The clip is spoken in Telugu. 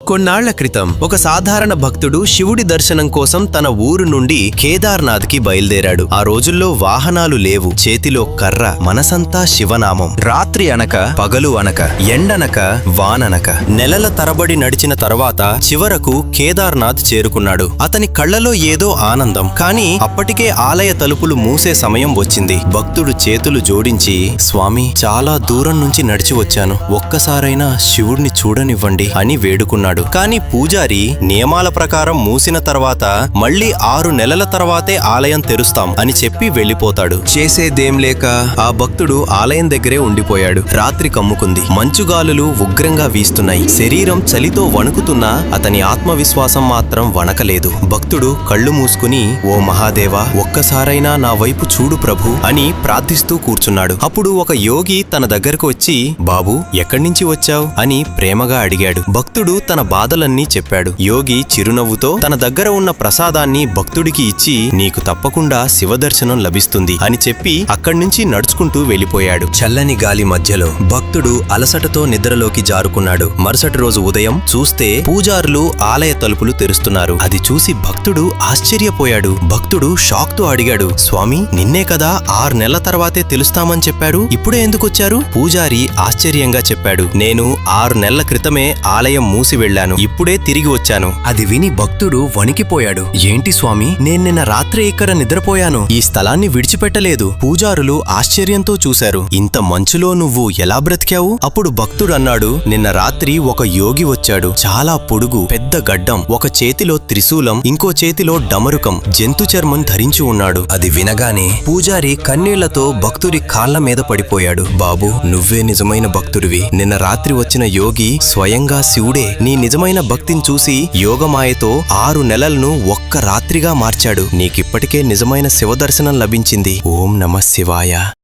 కొన్నాళ్ల క్రితం ఒక సాధారణ భక్తుడు శివుడి దర్శనం కోసం తన ఊరు నుండి కేదార్నాథ్కి బయలుదేరాడు. ఆ రోజుల్లో వాహనాలు లేవు, చేతిలో కర్ర, మనసంతా శివనామం. రాత్రి అనక పగలు అనక ఎండనక వాననక నెలల తరబడి నడిచిన తర్వాత చివరకు కేదార్నాథ్ చేరుకున్నాడు. అతని కళ్లలో ఏదో ఆనందం. కానీ అప్పటికే ఆలయ తలుపులు మూసే సమయం వచ్చింది. భక్తుడు చేతులు జోడించి, స్వామి, చాలా దూరం నుంచి నడిచి వచ్చాను, ఒక్కసారైనా శివుడిని చూడనివ్వండి అని వేడుకున్నాడు. కానీ పూజారి నియమాల ప్రకారం మూసిన తర్వాత మళ్లీ 6 నెలల తర్వాతే ఆలయం తెరుస్తాం అని చెప్పి వెళ్లిపోతాడు. చేసేదేం లేక ఆ భక్తుడు ఆలయం దగ్గరే ఉండిపోయాడు. రాత్రి కమ్ముకుంది. మంచుగాలులు ఉగ్రంగా వీస్తున్నాయి. శరీరం చలితో వణుకుతున్నా అతని ఆత్మవిశ్వాసం మాత్రం వణకలేదు. భక్తుడు కళ్ళు మూసుకుని, ఓ మహాదేవా, ఒక్కసారైనా నా వైపు చూడు ప్రభు అని ప్రార్థిస్తూ కూర్చున్నాడు. అప్పుడు ఒక యోగి తన దగ్గరకు వచ్చి, బాబూ, ఎక్కడ్నించి వచ్చావ్ అని ప్రేమగా అడిగాడు. భక్తుడు తన బాధలన్నీ చెప్పాడు. యోగి చిరునవ్వుతో తన దగ్గర ఉన్న ప్రసాదాన్ని భక్తుడికి ఇచ్చి, నీకు తప్పకుండా శివదర్శనం లభిస్తుంది అని చెప్పి అక్కడ్నుంచి నడుచుకుంటూ వెళ్లిపోయాడు. చల్లని గాలి మధ్యలో భక్తుడు అలసటతో నిద్రలోకి జారుకున్నాడు. మరుసటి రోజు ఉదయం చూస్తే పూజారులు ఆలయ తలుపులు తెరుస్తున్నారు. అది చూసి భక్తుడు ఆశ్చర్యపోయాడు. భక్తుడు షాక్ తో అడిగాడు, స్వామి, నిన్నే కదా 6 నెలల తర్వాతే తెలుస్తామని చెప్పారు, ఇప్పుడే ఎందుకొచ్చారు? పూజారి ఆశ్చర్యంగా చెప్పాడు, నేను 6 నెలల క్రితమే ఆలయం మూసి వెళ్లాను, ఇప్పుడే తిరిగి వచ్చాను. అది విని భక్తుడు వణికిపోయాడు. ఏంటి స్వామి, నేను నిన్న రాత్రి ఇక్కడ నిద్రపోయాను, ఈ స్థలాన్ని విడిచిపెట్టలేదు. పూజారులు ఆశ్చర్యంతో చూశారు. ఇంత మంచులో నువ్వు ఎలా బ్రతికావు? అప్పుడు భక్తుడు అన్నాడు, నిన్న రాత్రి ఒక యోగి వచ్చాడు. చాలా పొడుగు, పెద్ద గడ్డం, ఒక చేతిలో త్రిశూలం, ఇంకో చేతిలో డమరుకం, జంతు చర్మం ధరించి ఉన్నాడు. అది వినగానే పూజారి కన్నీళ్లతో భక్తుడి కాళ్ల మీద పడిపోయాడు. బాబూ, నువ్వే నిజమైన భక్తుడివి. నిన్న రాత్రి వచ్చిన యోగి స్వయంగా శివుడే. నీ నిజమైన భక్తిని చూసి యోగమాయతో 6 నెలలను ఒక్క రాత్రిగా మార్చాడు. నీకిప్పటికే నిజమైన శివదర్శనం లభించింది. ఓం నమః శివాయ.